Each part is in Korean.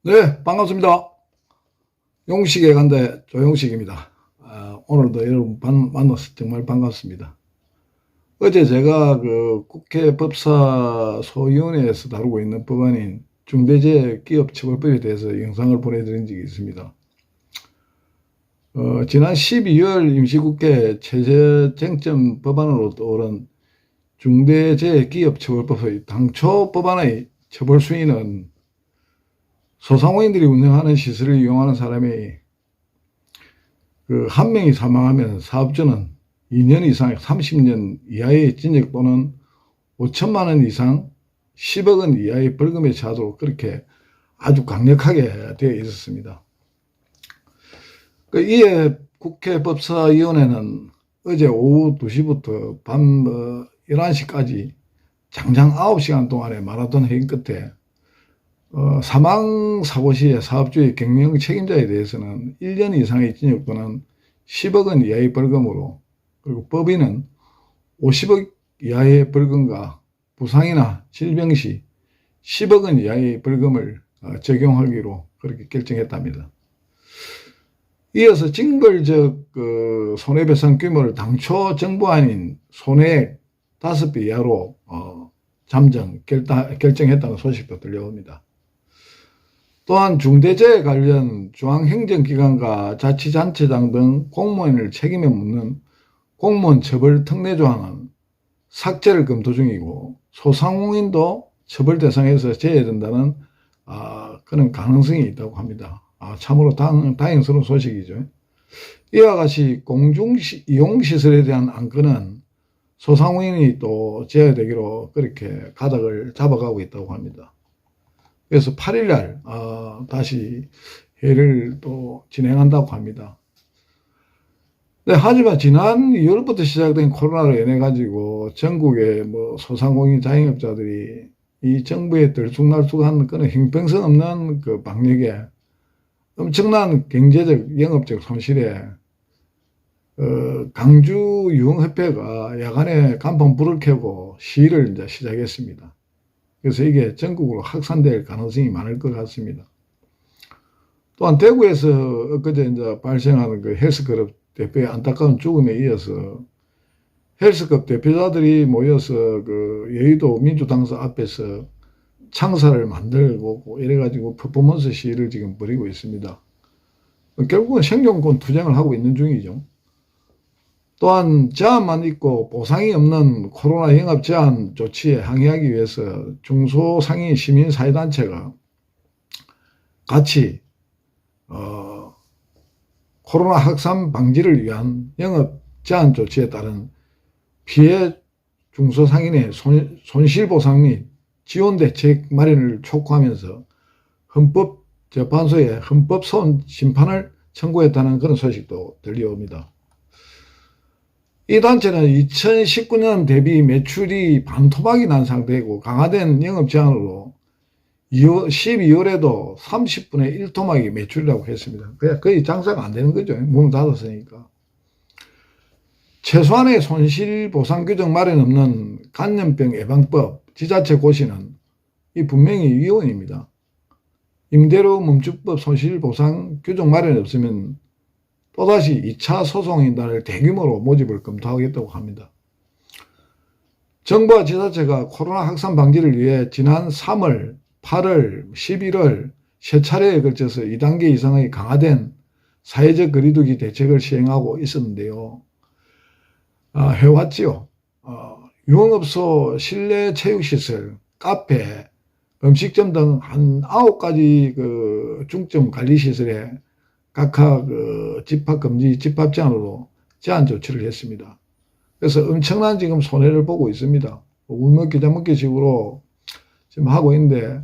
네, 반갑습니다. 용식의 간대 조용식입니다. 오늘도 여러분 만나서 정말 반갑습니다. 어제 제가 그 국회 법사소위원회에서 다루고 있는 법안인 중대재해기업처벌법에 대해서 영상을 보내드린 적이 있습니다. 지난 12월 임시국회 최저쟁점 법안으로 떠오른 중대재해기업처벌법의 당초 법안의 처벌 수위는 소상공인들이 운영하는 시설을 이용하는 사람이 한 명이 사망하면 사업주는 2년 이상 30년 이하의 징역 또는 5천만 원 이상 10억 원 이하의 벌금에 처하도록 그렇게 아주 강력하게 되어 있었습니다. 이에 국회 법사위원회는 어제 오후 2시부터 밤 11시까지 장장 9시간 동안의 마라톤 회의 끝에 사망사고 시에 사업주의 경영 책임자에 대해서는 1년 이상의 징역 또는 10억 원 이하의 벌금으로, 그리고 법인은 50억 이하의 벌금과 부상이나 질병 시 10억 원 이하의 벌금을 적용하기로 그렇게 결정했답니다. 이어서 징벌적 손해배상 규모를 당초 정부안인 손해액 5배 이하로 결정했다는 소식도 들려옵니다. 또한 중대재해 관련 중앙행정기관과 자치단체장 등 공무원을 책임에 묻는 공무원 처벌 특례 조항은 삭제를 검토 중이고, 소상공인도 처벌 대상에서 제외된다는 그런 가능성이 있다고 합니다. 참으로 다행스러운 소식이죠. 이와 같이 공중이용시설에 대한 안건은 소상공인이 또 제외되기로 그렇게 가닥을 잡아가고 있다고 합니다. 그래서 8일날 다시 회의를 또 진행한다고 합니다. 네, 하지만 지난 2월부터 시작된 코로나로 인해 가지고 전국의 소상공인 자영업자들이 이 정부의 들쑥날쑥한 그런 형평성 없는 그 방역에 엄청난 경제적 영업적 손실에 강주유흥협회가 야간에 간판 불을 켜고 시위를 이제 시작했습니다. 그래서 이게 전국으로 확산될 가능성이 많을 것 같습니다. 또한 대구에서 엊그제 이제 발생하는 그 헬스클럽 대표의 안타까운 죽음에 이어서 헬스클럽 대표자들이 모여서 그 여의도 민주당사 앞에서 창사를 만들고 이래가지고 퍼포먼스 시위를 지금 벌이고 있습니다. 결국은 생존권 투쟁을 하고 있는 중이죠. 또한 제한만 있고 보상이 없는 코로나 영업 제한 조치에 항의하기 위해서 중소상인 시민사회단체가 같이 코로나 확산 방지를 위한 영업 제한 조치에 따른 피해 중소상인의 손실보상 및 지원대책 마련을 촉구하면서 헌법재판소에 헌법소원 심판을 청구했다는 그런 소식도 들려옵니다. 이 단체는 2019년 대비 매출이 반토막이 난 상태이고 강화된 영업 제한으로 12월에도 30분의 1토막이 매출이라고 했습니다. 그냥 거의 장사가 안 되는 거죠. 문을 닫았으니까. 최소한의 손실보상 규정 마련 없는 감염병 예방법 지자체 고시는 이 분명히 위헌입니다. 임대료 멈춤법 손실보상 규정 마련이 없으면 또다시 2차 소송인단을 대규모로 모집을 검토하겠다고 합니다. 정부와 지자체가 코로나 확산 방지를 위해 지난 3월, 8월, 11월 세 차례에 걸쳐서 2단계 이상의 강화된 사회적 거리두기 대책을 시행하고 있었는데요. 해왔지요. 유흥업소, 실내 체육시설, 카페, 음식점 등 한 9가지 그 중점 관리시설에 각각 집합금지, 집합제한으로 제한 조치를 했습니다. 그래서 엄청난 지금 손해를 보고 있습니다. 울먹기 잡먹기 식으로 지금 하고 있는데,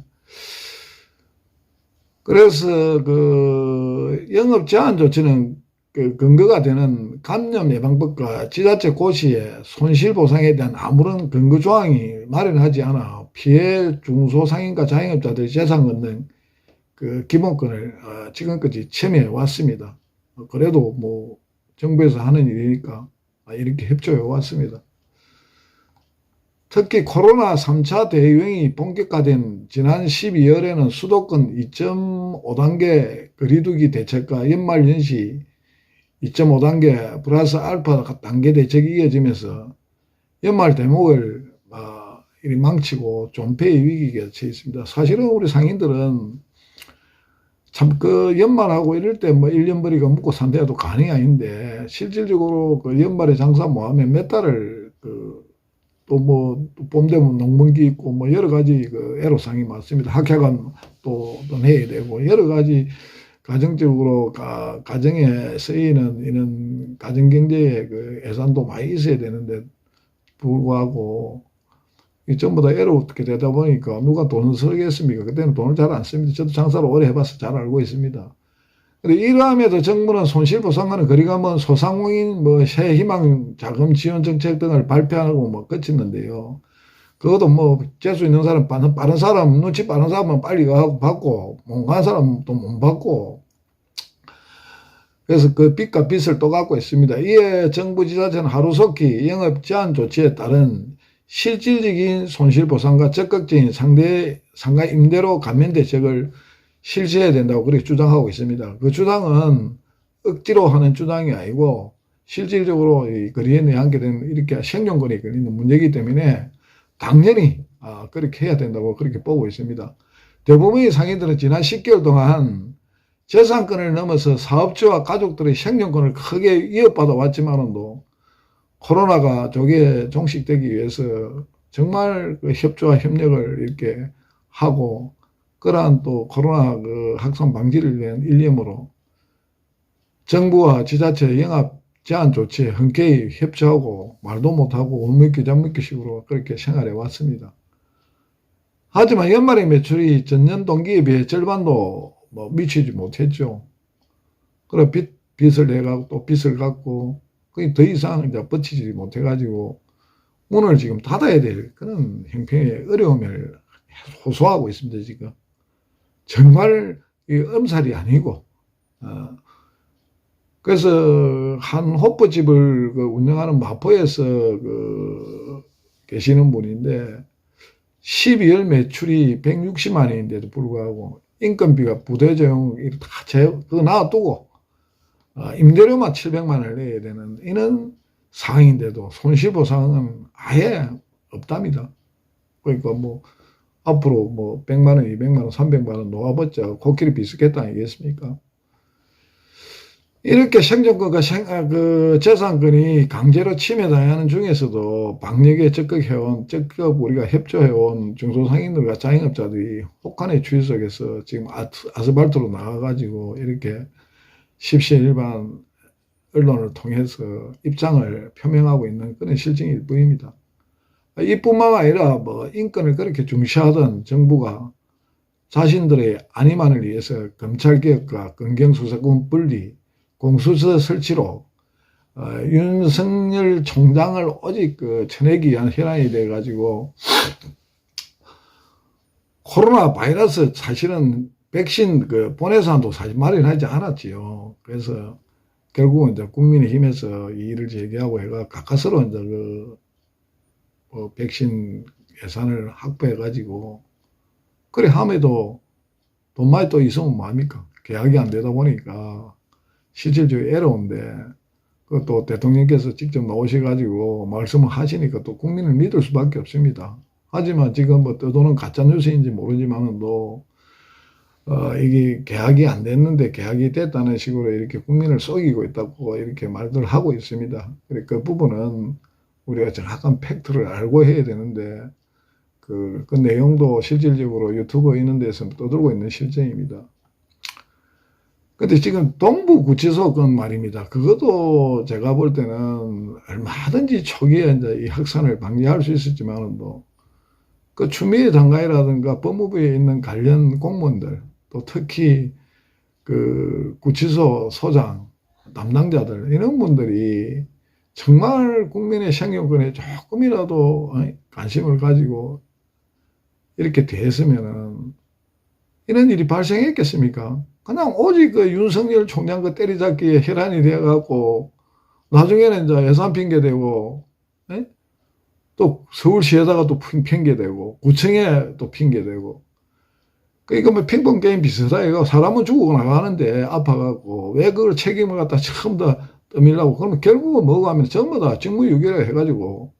그래서 그 영업 제한 조치는 그 근거가 되는 감염 예방법과 지자체 고시에 손실보상에 대한 아무런 근거 조항이 마련하지 않아 피해 중소상인과 자영업자들의 재산 건등 그 기본권을 지금까지 침해해 왔습니다. 그래도 정부에서 하는 일이니까 이렇게 협조해 왔습니다. 특히 코로나 3차 대유행이 본격화된 지난 12월에는 수도권 2.5단계 거리두기 대책과 연말 연시 2.5단계 플러스 알파 단계 대책이 이어지면서 연말 대목을 이리 망치고 존폐의 위기에 처해 있습니다. 사실은 우리 상인들은 참 연말하고 이럴 때 1년벌이가 묵고 산대도 가능이 아닌데 실질적으로 연말에 장사 뭐 하면 몇 달을 또 봄 되면 농번기 있고 여러 가지 애로사항이 많습니다. 학회관 또 해야 되고 여러 가지 가정적으로 가정에 쓰이는 이런 가정경제의 예산도 많이 있어야 되는데 불구하고 전부 다 애롭게 되다 보니까 누가 돈을 쓰겠습니까? 그때는 돈을 잘 안 씁니다. 저도 장사를 오래 해봐서 잘 알고 있습니다. 근데 이러함에도 정부는 손실보상과는 거리가 먼 소상공인 새희망 자금 지원 정책 등을 발표하고 그쳤는데요. 그것도 재수 있는 사람, 빠른 사람, 눈치 빠른 사람은 빨리 가고 받고, 못 가는 사람은 또 못 받고. 그래서 그 빚과 빚을 또 갖고 있습니다. 이에 정부 지자체는 하루속히 영업 제한 조치에 따른 실질적인 손실보상과 적극적인 상가 임대료 감면 대책을 실시해야 된다고 그렇게 주장하고 있습니다. 그 주장은 억지로 하는 주장이 아니고 실질적으로 이 거리에 내한게 되는 이렇게 생존권에 걸리는 문제이기 때문에 당연히 그렇게 해야 된다고 그렇게 보고 있습니다. 대부분의 상인들은 지난 10개월 동안 재산권을 넘어서 사업주와 가족들의 생존권을 크게 위협받아 왔지만도 코로나가 조기에 종식되기 위해서 정말 협조와 협력을 이렇게 하고 그러한 또 코로나 확산 방지를 위한 일념으로 정부와 지자체 영업 제한 조치에 흔쾌히 협조하고 말도 못하고 울먹기 잡먹기식으로 그렇게 생활해 왔습니다. 하지만 연말의 매출이 전년 동기에 비해 절반도 미치지 못했죠. 그래 빚을 내가고 또 빚을 갚고 거의 더 이상 이제 버티지 못해가지고 문을 지금 닫아야 될 그런 형편의 어려움을 호소하고 있습니다. 지금 정말 엄살이 아니고 그래서 한 호프집을 운영하는 마포에서 계시는 분인데 12월 매출이 160만 원인데도 불구하고 인건비가 부대조용 다 그거 놔두고 임대료만 700만 원을 내야 되는 이런 상황인데도 손실보상은 아예 없답니다. 그러니까 앞으로 100만 원, 200만 원, 300만 원 놓아봤자 코끼리 비슷겠다 아니겠습니까? 이렇게 생존권과 재산권이 강제로 침해당하는 중에서도 방역에 적극 우리가 협조해온 중소상인들과 자영업자들이 혹한의 추위 속에서 지금 아스팔트로 나와가지고 이렇게 십시일반 언론을 통해서 입장을 표명하고 있는 그런 실정일 뿐입니다. 이뿐만 아니라 인권을 그렇게 중시하던 정부가 자신들의 안위만을 위해서 검찰개혁과 검경수사권 분리, 공수처 설치로 윤석열 총장을 오직 쳐내기 위한 현안이 돼가지고 코로나 바이러스 사실은 백신 보내서도 사실 마련하지 않았지요. 그래서 결국은 이제 국민의힘에서 이 일을 제기하고 해가 가까스로 이제 백신 예산을 확보해가지고 그래 함에도 돈만이 또 있으면 뭐합니까? 계약이 안 되다 보니까 실질적으로 애로운데 그것도 대통령께서 직접 나오셔가지고 말씀을 하시니까 또 국민을 믿을 수밖에 없습니다. 하지만 지금 떠도는 가짜뉴스인지 모르지만도 이게 계약이 안 됐는데 계약이 됐다는 식으로 이렇게 국민을 속이고 있다고 이렇게 말들 하고 있습니다. 그 부분은 우리가 정확한 팩트를 알고 해야 되는데 그 내용도 실질적으로 유튜브 있는 데서 떠들고 있는 실정입니다. 근데 지금 동부구치소 건 말입니다. 그것도 제가 볼 때는 얼마든지 초기에 이제 이 확산을 방지할 수 있었지만도 그 추미애 장관이라든가 법무부에 있는 관련 공무원들 또 특히 그 구치소 소장 담당자들 이런 분들이 정말 국민의 생존권에 조금이라도 관심을 가지고 이렇게 됐으면은 이런 일이 발생했겠습니까? 그냥 오직 윤석열 총장 때리잡기에 혈안이 되어갖고 나중에는 이제 예산 핑계 대고 또 서울시에다가 또 핑계대고 구청에 또 핑계대고. 그러니까 뭐 핑퐁 게임 비슷하다 이거. 사람은 죽고 나가는데 아파갖고 왜 그걸 책임을 갖다 처음부터 떠밀라고. 그러면 결국은 뭐가 하면 전부 다 직무유기를 해가지고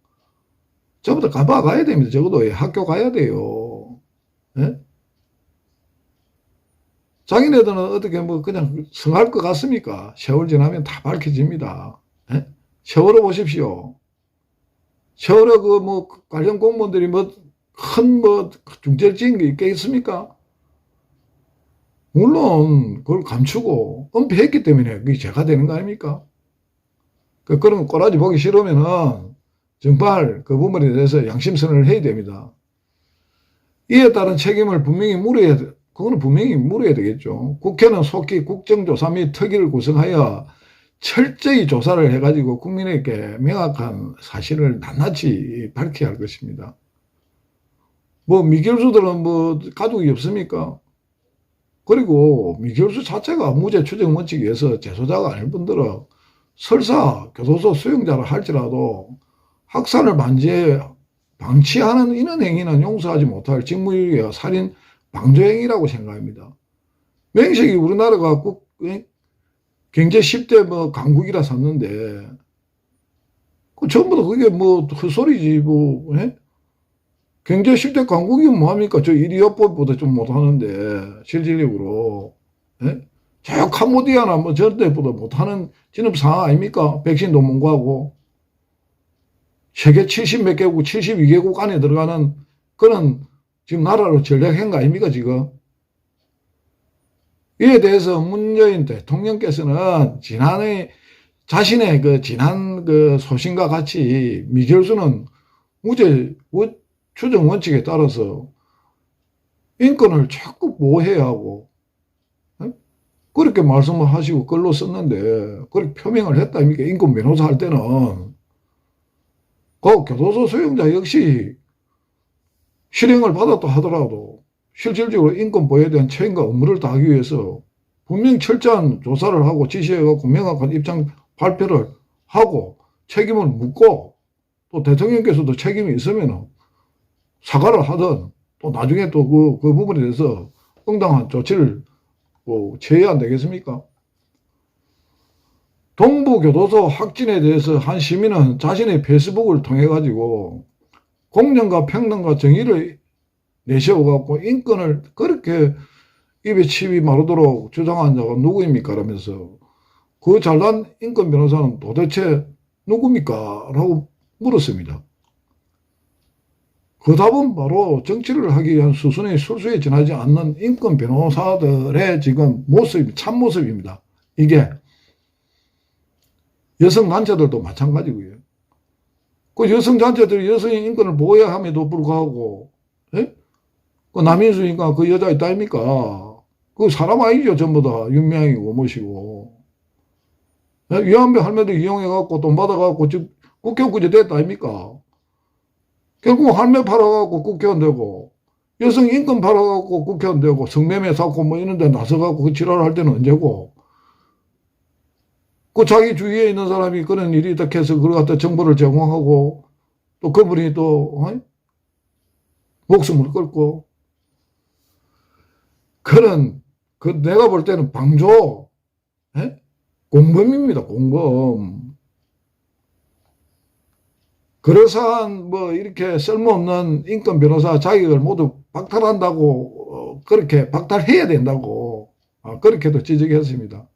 전부 다 가야 됩니다. 적어도 학교 가야 돼요. 예? 자기네들은 어떻게 뭐 그냥 성할 것 같습니까? 세월 지나면 다 밝혀집니다. 예? 세월호 보십시오. 세월호 그 뭐 관련 공무원들이 뭐 큰 뭐 중죄를 지은 게 있겠습니까? 물론 그걸 감추고 은폐했기 때문에 그게 죄가 되는 거 아닙니까? 그런 꼬라지 보기 싫으면은 정말 그 부분에 대해서 양심선언을 해야 됩니다. 이에 따른 책임을 분명히 물어야 돼. 그거는 분명히 물어야 되겠죠. 국회는 속히 국정조사 및 특위를 구성하여 철저히 조사를 해가지고 국민에게 명확한 사실을 낱낱이 밝혀야 할 것입니다. 뭐 미결수들은 뭐 가족이 없습니까? 그리고 미결수 자체가 무죄 추정 원칙에 의해서 재소자가 아닐 뿐더러 설사 교도소 수용자를 할지라도 학살을 방치하는 이런 행위는 용서하지 못할 직무유기와 살인 방조행위라고 생각합니다. 명식이 우리나라가 경제 10대 뭐 강국이라 샀는데 그 전부 다 그게 뭐 헛소리지 뭐. 예? 경제 10대 강국이면 뭐합니까? 저 이리어법보다 좀 못하는데 실질적으로. 예? 저 캄보디아나 뭐 저런 데보다 못하는 진업 상황 아닙니까? 백신도 못 구하고 세계 70 몇 개국 72개국 안에 들어가는 그런 지금 나라로 전략한 거 아닙니까 지금? 이에 대해서 문재인 대통령께서는 지난해 자신의 그 지난 그 소신과 같이 미결수는 무죄 추정 원칙에 따라서 인권을 자꾸 보호해야 하고 그렇게 말씀을 하시고 글로 썼는데 그렇게 표명을 했다 아닙니까? 인권 변호사 할 때는 그 교도소 수용자 역시 실형을 받았다 하더라도 실질적으로 인권 보호에 대한 책임과 업무를 다하기 위해서 분명히 철저한 조사를 하고 지시해갖고 명확한 입장 발표를 하고 책임을 묻고 또 대통령께서도 책임이 있으면 사과를 하든 또 나중에 또 그 부분에 대해서 응당한 조치를 취해야 안 되겠습니까? 동부교도소 확진에 대해서 한 시민은 자신의 페이스북을 통해 가지고 공정과 평등과 정의를 내세워갖고 인권을 그렇게 입에 침이 마르도록 주장한 자가 누구입니까? 라면서 그 잘난 인권 변호사는 도대체 누굽니까? 라고 물었습니다. 그 답은 바로 정치를 하기 위한 수순의 술수에 지나지 않는 인권 변호사들의 지금 모습, 참모습입니다. 이게 여성단체들도 마찬가지고요. 그 여성단체들이 여성의 인권을 보호해야 함에도 불구하고, 예? 그 남인수인가 그 여자 있다 아닙니까? 그 사람 아니죠. 전부 다 윤명이고 뭐시고. 예? 위안부 할매들 이용해갖고 돈 받아갖고 지금 국회의원까지 됐다 아닙니까? 결국 할매 팔아갖고 국회의원 되고, 여성 인권 팔아갖고 국회의원 되고, 성매매 사고 뭐 이런 데 나서갖고 그 지랄을 할 때는 언제고, 그 자기 주위에 있는 사람이 그런 일이 있다 해서 그걸 갖다 정보를 제공하고, 또 그분이 또, 목숨을 끊고, 그런, 내가 볼 때는 방조, 공범입니다, 공범. 그래서 뭐 이렇게 쓸모없는 인권 변호사 자격을 모두 박탈한다고, 그렇게 박탈해야 된다고, 그렇게도 지적했습니다.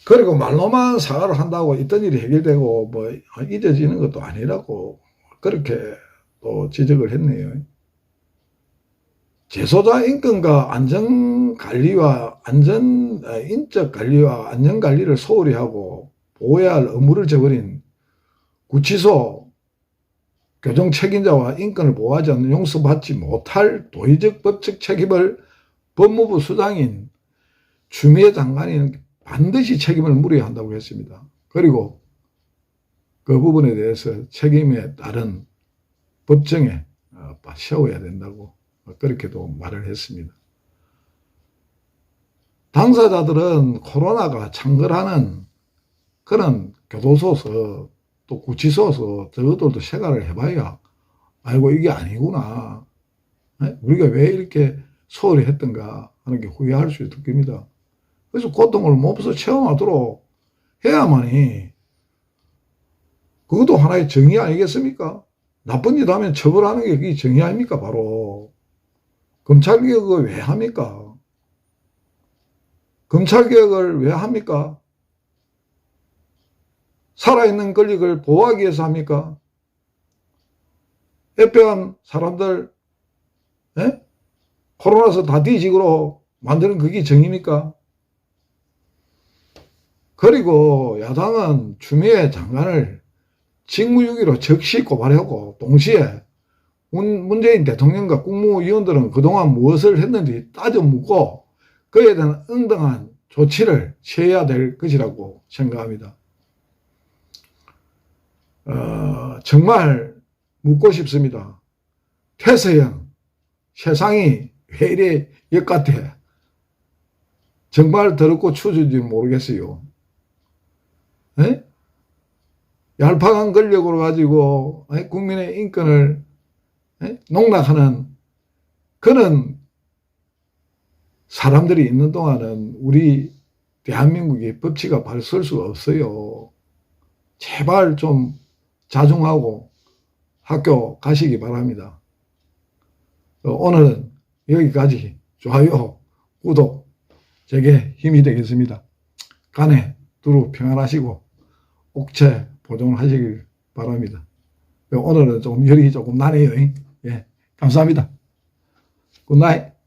그리고 말로만 사과를 한다고 있던 일이 해결되고 뭐 잊어지는 것도 아니라고 그렇게 또 지적을 했네요. 재소자 인권과 안전관리와 인적 관리와 안전관리를 소홀히 하고 보호해야 할 의무를 저버린 구치소 교정 책임자와 인권을 보호하지 않는 용서받지 못할 도의적 법적 책임을 법무부 수장인 추미애 장관이 반드시 책임을 물어야 한다고 했습니다. 그리고 그 부분에 대해서 책임에 따른 법정에 세워야 된다고 그렇게도 말을 했습니다. 당사자들은 코로나가 창궐하는 그런 교도소서 또 구치소에서 저것들도 생활을 해봐야 아이고 이게 아니구나. 우리가 왜 이렇게 소홀히 했던가 하는 게 후회할 수 있을 겁니다. 그래서 고통을 몸소 체험하도록 해야만이 그것도 하나의 정의 아니겠습니까? 나쁜 일 하면 처벌하는 게 그게 정의 아닙니까? 바로 검찰개혁을 왜 합니까? 검찰개혁을 왜 합니까? 살아있는 권력을 보호하기 위해서 합니까? 애빼간 사람들 코로나서 다 뒤지기로 만드는 그게 정의입니까? 그리고 야당은 추미애 장관을 직무유기로 즉시 고발하고 동시에 문재인 대통령과 국무위원들은 그동안 무엇을 했는지 따져 묻고 그에 대한 응당한 조치를 취해야 될 것이라고 생각합니다. 정말 묻고 싶습니다. 태서형, 세상이 왜 이래 역같아? 정말 더럽고 추진지 모르겠어요. 얄팍한 권력으로 가지고 국민의 인권을 농락하는 그런 사람들이 있는 동안은 우리 대한민국의 법치가 바로 설 수가 없어요. 제발 좀 자중하고 학교 가시기 바랍니다. 오늘은 여기까지. 좋아요, 구독 제게 힘이 되겠습니다. 간에 두루 평안하시고 옥체 보존하시길 바랍니다. 오늘은 좀 열이 조금 나네요. 예, 감사합니다. 굿나잇.